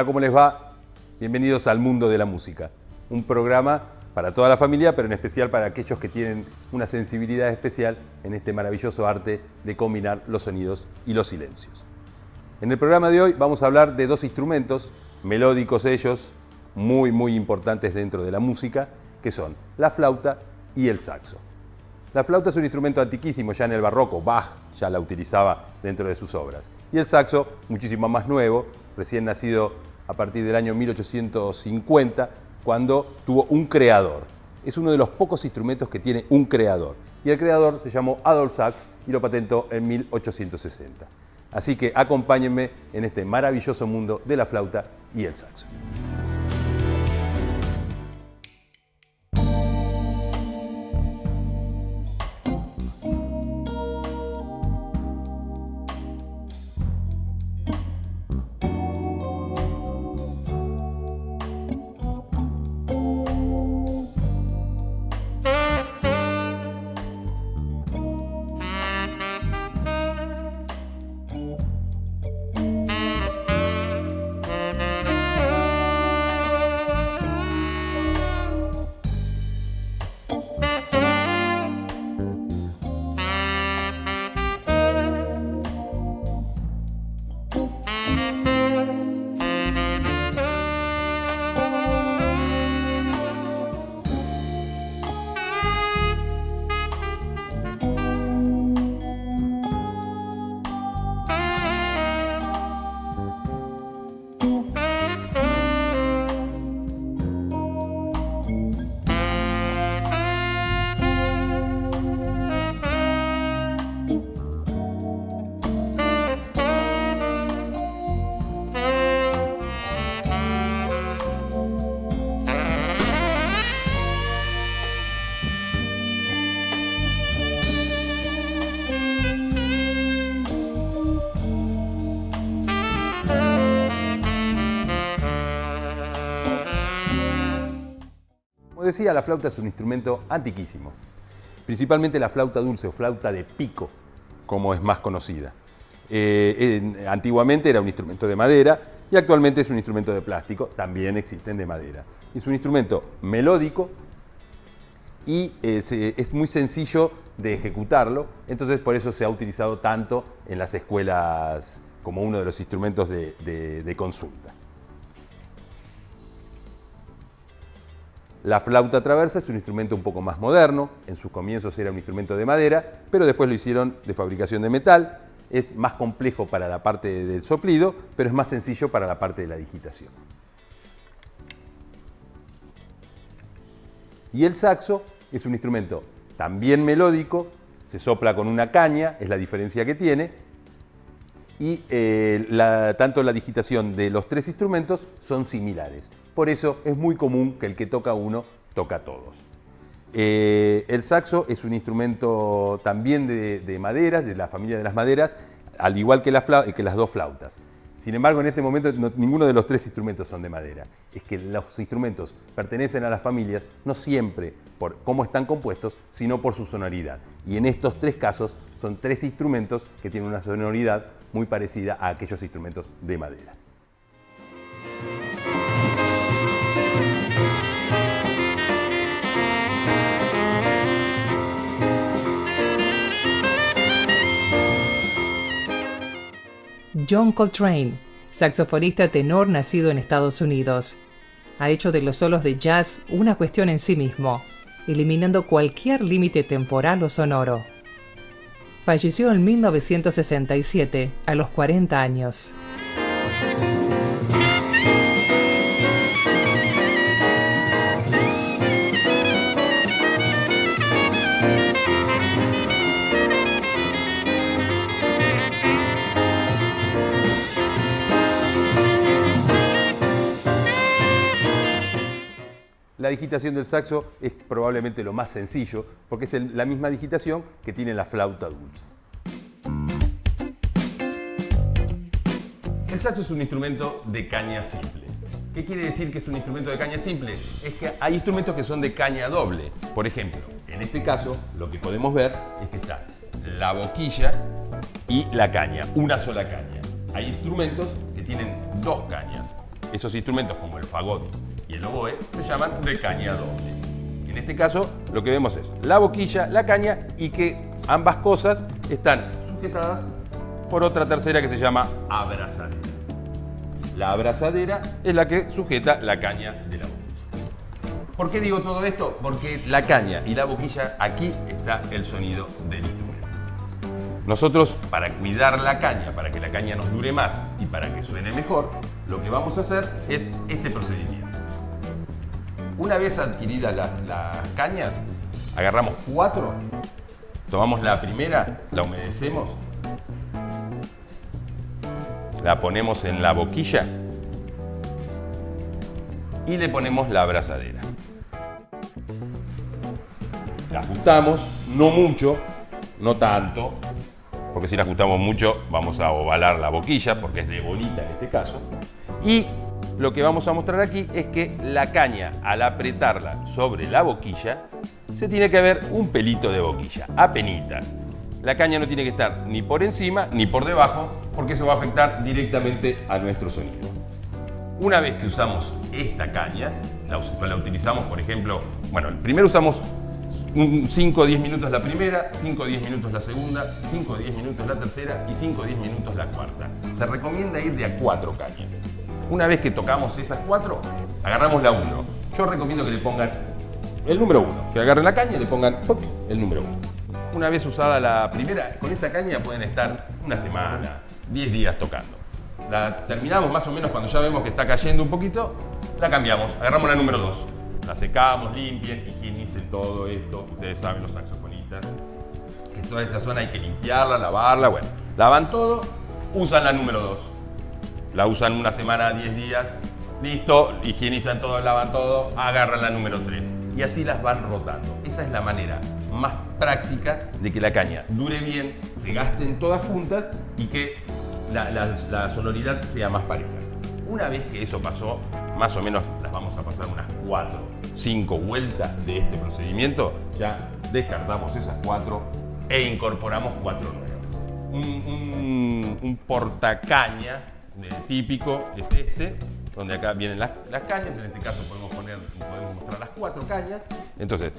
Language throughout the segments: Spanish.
Hola, ¿cómo les va? Bienvenidos al Mundo de la Música, un programa para toda la familia, pero en especial para aquellos que tienen una sensibilidad especial en este maravilloso arte de combinar los sonidos y los silencios. En el programa de hoy vamos a hablar de dos instrumentos, melódicos ellos, muy importantes dentro de la música, que son la flauta y el saxo. La flauta es un instrumento antiquísimo, ya en el barroco, Bach ya la utilizaba dentro de sus obras. Y el saxo, muchísimo más nuevo, recién nacido a partir del año 1850, cuando tuvo un creador. Es uno de los pocos instrumentos que tiene un creador. Y el creador se llamó Adolphe Sax y lo patentó en 1860. Así que acompáñenme en este maravilloso mundo de la flauta y el saxo. Como decía, la flauta es un instrumento antiquísimo, principalmente la flauta dulce o flauta de pico, como es más conocida. Antiguamente era un instrumento de madera y actualmente es un instrumento de plástico, también existen de madera. Es un instrumento melódico y es muy sencillo de ejecutarlo, entonces por eso se ha utilizado tanto en las escuelas como uno de los instrumentos de consulta. La flauta traversa es un instrumento un poco más moderno, en sus comienzos era un instrumento de madera, pero después lo hicieron de fabricación de metal, es más complejo para la parte del soplido, pero es más sencillo para la parte de la digitación. Y el saxo es un instrumento también melódico, se sopla con una caña, es la diferencia que tiene, y tanto la digitación de los tres instrumentos son similares. Por eso es muy común que el que toca uno, toca todos. El saxo es un instrumento también de maderas, de la familia de las maderas, al igual que las dos flautas. Sin embargo, en este momento ninguno de los tres instrumentos son de madera. Es que los instrumentos pertenecen a las familias no siempre por cómo están compuestos, sino por su sonoridad. Y en estos tres casos son tres instrumentos que tienen una sonoridad muy parecida a aquellos instrumentos de madera. John Coltrane, saxofonista tenor nacido en Estados Unidos. Ha hecho de los solos de jazz una cuestión en sí mismo, eliminando cualquier límite temporal o sonoro. Falleció en 1967, a los 40 años. La digitación del saxo es probablemente lo más sencillo, porque es la misma digitación que tiene la flauta dulce. El saxo es un instrumento de caña simple. ¿Qué quiere decir que es un instrumento de caña simple? Es que hay instrumentos que son de caña doble. Por ejemplo, en este caso, lo que podemos ver es que está la boquilla y la caña, una sola caña. Hay instrumentos que tienen dos cañas. esos instrumentos como el fagot y el oboe se llaman de caña doble. En este caso lo que vemos es la boquilla, la caña y que ambas cosas están sujetadas por otra tercera que se llama abrazadera. La abrazadera es la que sujeta la caña de la boquilla. ¿Por qué digo todo esto? Porque la caña y la boquilla, aquí está el sonido del instrumento. Nosotros, para cuidar la caña, para que la caña nos dure más y para que suene mejor, lo que vamos a hacer es este procedimiento. Una vez adquiridas las cañas, agarramos 4, tomamos la primera, la humedecemos, la ponemos en la boquilla y le ponemos la abrazadera. La ajustamos, no mucho, no tanto, porque si la ajustamos mucho vamos a ovalar la boquilla, porque es de bolita en este caso. Y lo que vamos a mostrar aquí es que la caña, al apretarla sobre la boquilla, se tiene que ver un pelito de boquilla, apenitas. La caña no tiene que estar ni por encima ni por debajo, porque eso va a afectar directamente a nuestro sonido. Una vez que usamos esta caña, la utilizamos, por ejemplo, primero usamos 5 o 10 minutos la primera, 5 o 10 minutos la segunda, 5 o 10 minutos la tercera y 5 o 10 minutos la cuarta. Se recomienda ir de a 4 cañas. Una vez que tocamos esas 4, agarramos la 1. Yo recomiendo que le pongan el número 1, que agarren la caña y le pongan el número 1. Una vez usada la primera, con esa caña pueden estar una semana, 10 días tocando. La terminamos más o menos cuando ya vemos que está cayendo un poquito, la cambiamos, agarramos la número 2. La secamos, limpien, higienicen todo esto. Ustedes saben, los saxofonistas, que toda esta zona hay que limpiarla, lavarla. Bueno, lavan todo, usan la número 2. La usan una semana, 10 días, listo, higienizan todo, lavan todo, agarran la número 3. Y así las van rotando. Esa es la manera más práctica de que la caña dure bien, se gasten todas juntas y que la sonoridad sea más pareja. Una vez que eso pasó, más o menos las vamos a pasar unas 4, 5 vueltas de este procedimiento, ya descartamos esas 4 e incorporamos 4 nuevas. Un portacaña típico es este, donde acá vienen las cañas. En este caso podemos mostrar las 4 cañas. Entonces,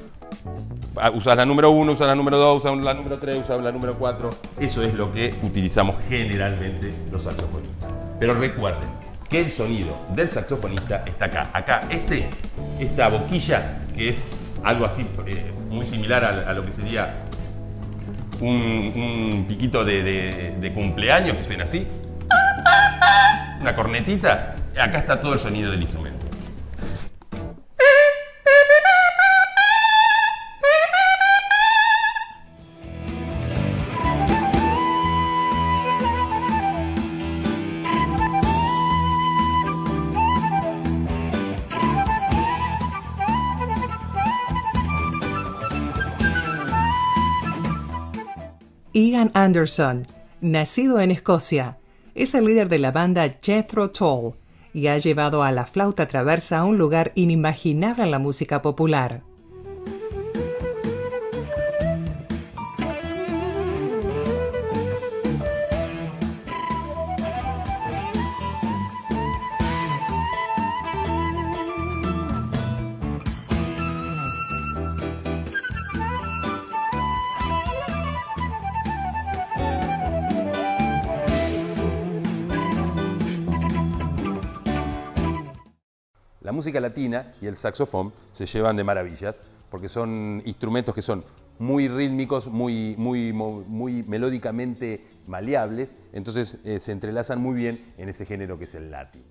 usas la número 1, usas la número 2, usas la número 3, usas la número 4. Eso es lo que utilizamos generalmente los saxofonistas. Pero recuerden que el sonido del saxofonista está acá. Acá, esta boquilla, que es algo así muy similar a lo que sería un piquito de cumpleaños, que suena así. Una cornetita. Acá está todo el sonido del instrumento. Ian Anderson, nacido en Escocia, es el líder de la banda Jethro Tull y ha llevado a la flauta traversa a un lugar inimaginable en la música popular. La música latina y el saxofón se llevan de maravillas porque son instrumentos que son muy rítmicos, muy melódicamente maleables, entonces se entrelazan muy bien en ese género que es el latín.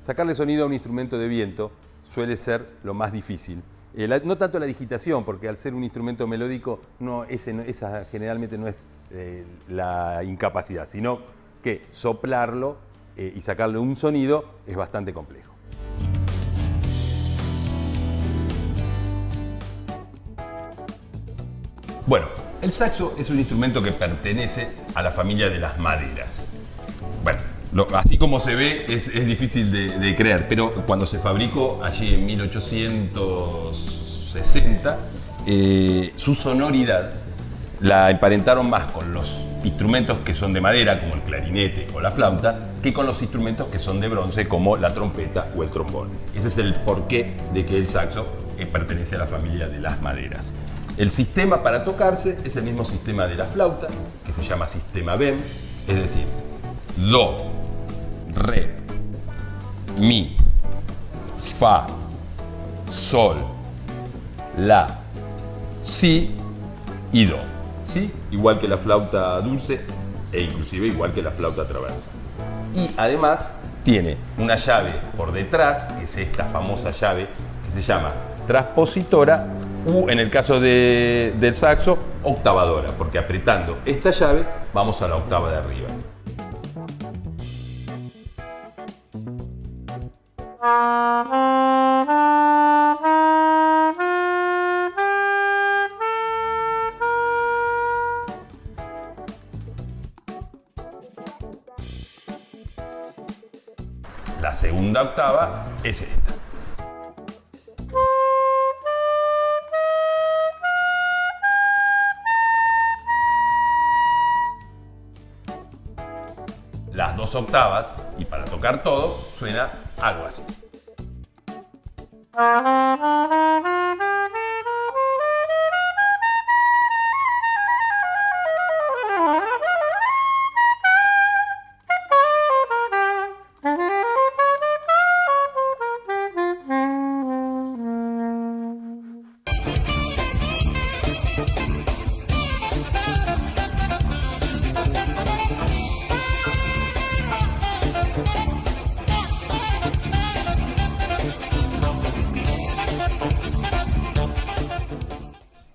sacarle sonido a un instrumento de viento suele ser lo más difícil. No tanto la digitación, porque al ser un instrumento melódico, esa generalmente no es la incapacidad, sino que soplarlo y sacarle un sonido es bastante complejo. Bueno, el saxo es un instrumento que pertenece a la familia de las maderas. Bueno, así como se ve es difícil de creer, pero cuando se fabricó allí en 1860, su sonoridad la emparentaron más con los instrumentos que son de madera, como el clarinete o la flauta, que con los instrumentos que son de bronce, como la trompeta o el trombón. Ese es el porqué de que el saxo pertenece a la familia de las maderas. El sistema para tocarse es el mismo sistema de la flauta, que se llama sistema BEM, es decir, do, re, mi, fa, sol, la, si y do. ¿Sí? Igual que la flauta dulce e inclusive igual que la flauta traversa. Y además tiene una llave por detrás, que es esta famosa llave que se llama transpositora, u en el caso del saxo, octavadora, porque apretando esta llave vamos a la octava de arriba. La segunda octava es esta. Las dos octavas, y para tocar todo, suena algo así.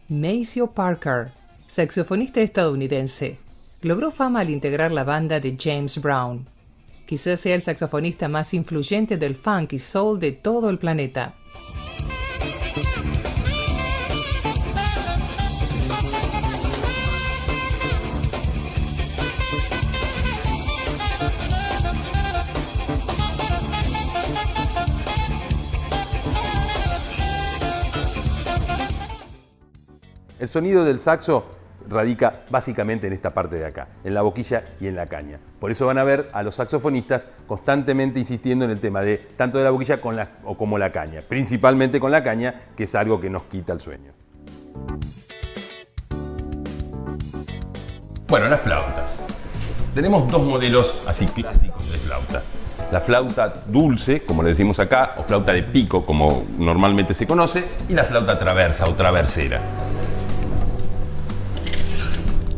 Maceo Parker, saxofonista estadounidense, logró fama al integrar la banda de James Brown. Quizás sea el saxofonista más influyente del funk y soul de todo el planeta. El sonido del saxo radica básicamente en esta parte de acá, en la boquilla y en la caña. Por eso van a ver a los saxofonistas constantemente insistiendo en el tema de tanto de la boquilla como la caña, principalmente con la caña, que es algo que nos quita el sueño. Bueno, las flautas. Tenemos dos modelos así clásicos de flauta. La flauta dulce, como le decimos acá, o flauta de pico, como normalmente se conoce, y la flauta traversa o traversera.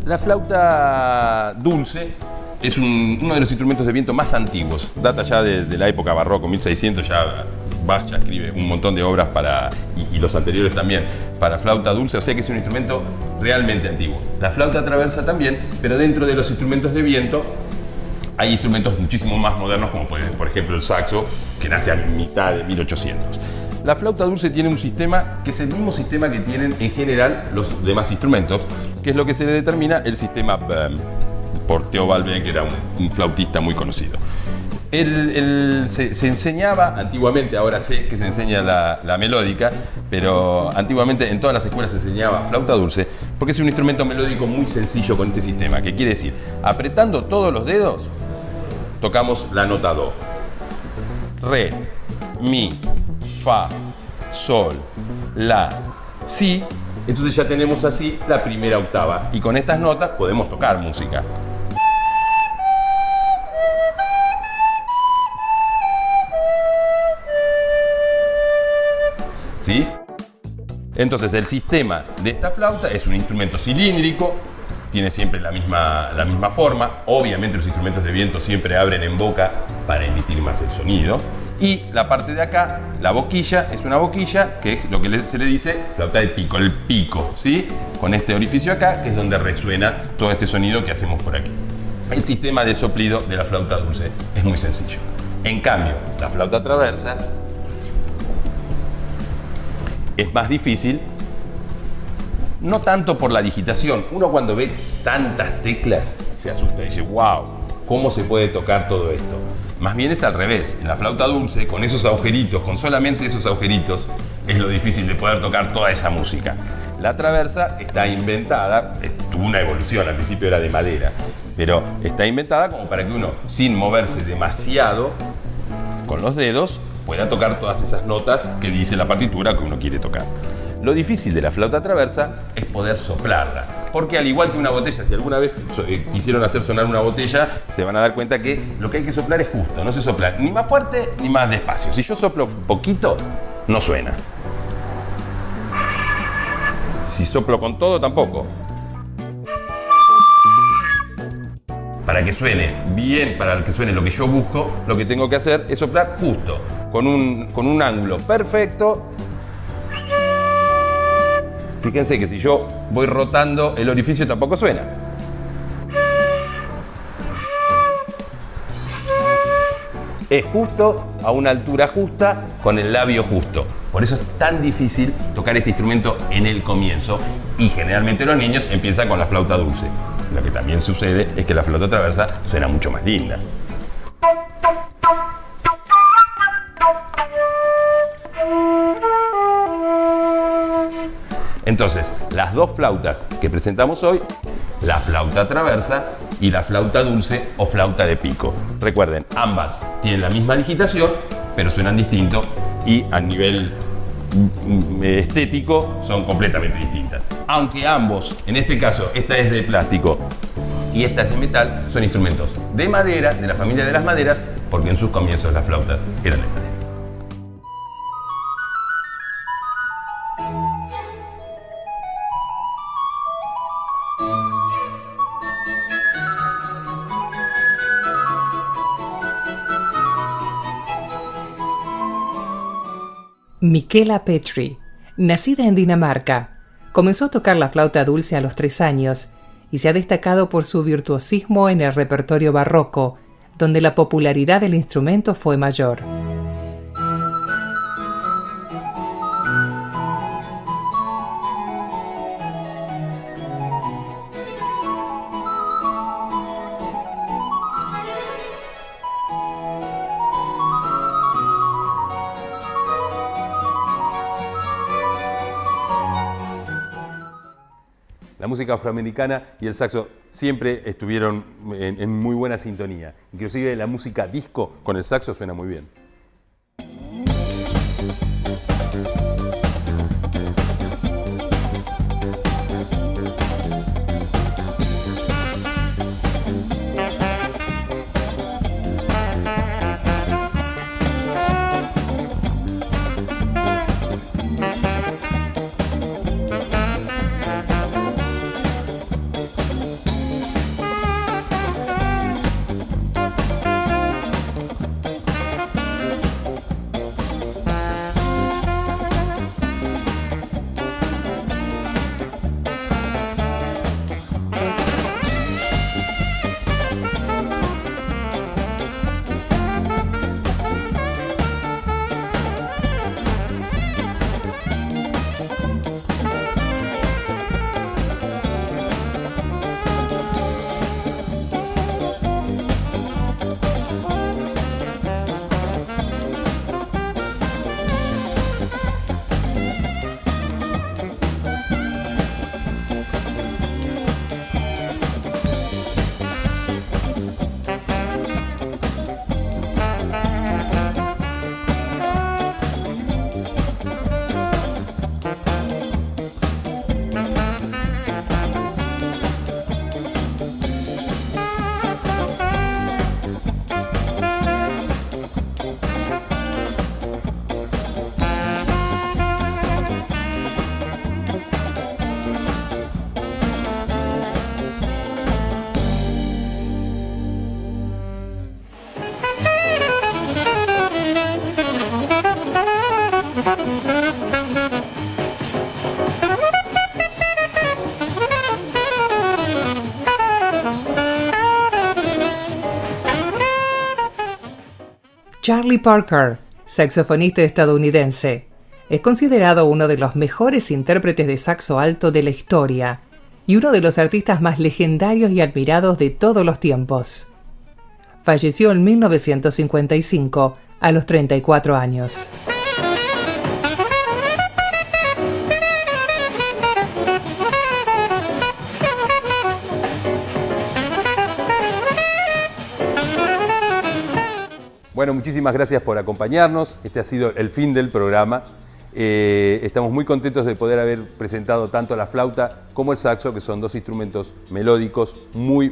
La flauta dulce es uno de los instrumentos de viento más antiguos. Data ya de la época barroco, 1600, ya Bach ya escribe un montón de obras y los anteriores también, para flauta dulce, o sea que es un instrumento realmente antiguo. La flauta traversa también, pero dentro de los instrumentos de viento hay instrumentos muchísimo más modernos, como por ejemplo el saxo, que nace a mitad de 1800. La flauta dulce tiene un sistema que es el mismo sistema que tienen en general los demás instrumentos, que es lo que se le determina el sistema BEM, por Theobald Ben, que era un flautista muy conocido. Se enseñaba antiguamente, ahora sé que se enseña la melódica, pero antiguamente en todas las escuelas se enseñaba flauta dulce, porque es un instrumento melódico muy sencillo con este sistema, que quiere decir, apretando todos los dedos, tocamos la nota do. Re, mi, fa, sol, la, si. Entonces ya tenemos así la primera octava y con estas notas podemos tocar música. ¿Sí? Entonces el sistema de esta flauta es un instrumento cilíndrico, tiene siempre la misma forma. Obviamente los instrumentos de viento siempre abren en boca para emitir más el sonido. Y la parte de acá, la boquilla, es una boquilla que es lo que se le dice flauta de pico, el pico, ¿sí? Con este orificio acá, que es donde resuena todo este sonido que hacemos por aquí. El sistema de soplido de la flauta dulce es muy sencillo. En cambio, la flauta traversa es más difícil, no tanto por la digitación. Uno cuando ve tantas teclas se asusta y dice, wow, ¿cómo se puede tocar todo esto? Más bien es al revés. En la flauta dulce, con esos agujeritos, con solamente esos agujeritos, es lo difícil de poder tocar toda esa música. La traversa está inventada, tuvo una evolución, al principio era de madera, pero está inventada como para que uno, sin moverse demasiado con los dedos, pueda tocar todas esas notas que dice la partitura que uno quiere tocar. Lo difícil de la flauta traversa es poder soplarla, porque al igual que una botella, si alguna vez quisieron hacer sonar una botella, se van a dar cuenta que lo que hay que soplar es justo, no se sopla ni más fuerte ni más despacio. Si yo soplo poquito, no suena. Si soplo con todo, tampoco. Para que suene bien, para que suene lo que yo busco, lo que tengo que hacer es soplar justo, con un ángulo perfecto. Fíjense que si yo voy rotando el orificio tampoco suena. Es justo, a una altura justa, con el labio justo. Por eso es tan difícil tocar este instrumento en el comienzo y generalmente los niños empiezan con la flauta dulce. Lo que también sucede es que la flauta traversa suena mucho más linda. Entonces, las dos flautas que presentamos hoy, la flauta traversa y la flauta dulce o flauta de pico. Recuerden, ambas tienen la misma digitación, pero suenan distinto y a nivel estético son completamente distintas. Aunque ambos, en este caso, esta es de plástico y esta es de metal, son instrumentos de madera, de la familia de las maderas, porque en sus comienzos las flautas eran de madera. Michela Petri, nacida en Dinamarca, comenzó a tocar la flauta dulce a los 3 años y se ha destacado por su virtuosismo en el repertorio barroco, donde la popularidad del instrumento fue mayor. La música afroamericana y el saxo siempre estuvieron en muy buena sintonía. Inclusive la música disco con el saxo suena muy bien. Charlie Parker, saxofonista estadounidense, es considerado uno de los mejores intérpretes de saxo alto de la historia y uno de los artistas más legendarios y admirados de todos los tiempos. Falleció en 1955 a los 34 años. Bueno, muchísimas gracias por acompañarnos. Este ha sido el fin del programa. Estamos muy contentos de poder haber presentado tanto la flauta como el saxo, que son dos instrumentos melódicos muy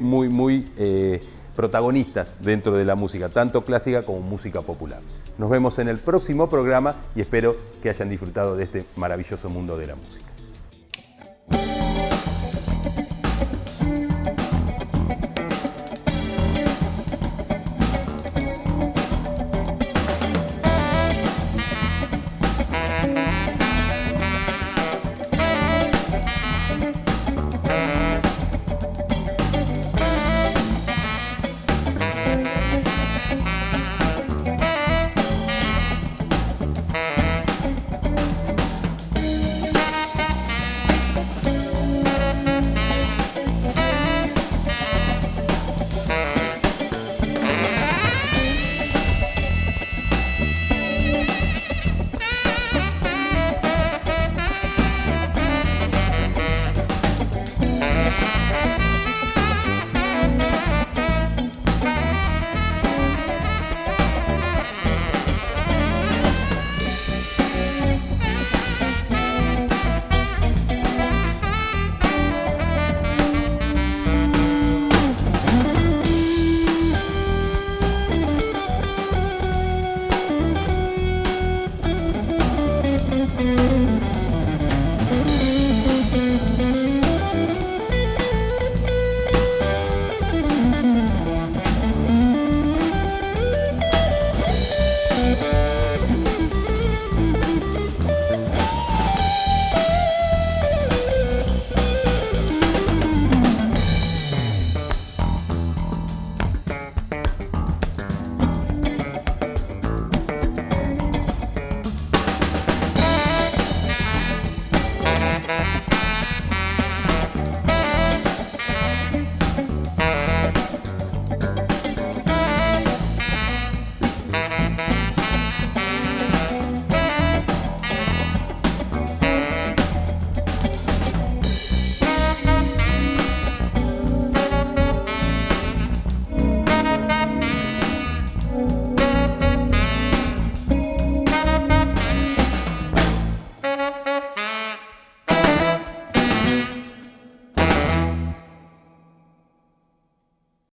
protagonistas dentro de la música, tanto clásica como música popular. Nos vemos en el próximo programa y espero que hayan disfrutado de este maravilloso mundo de la música.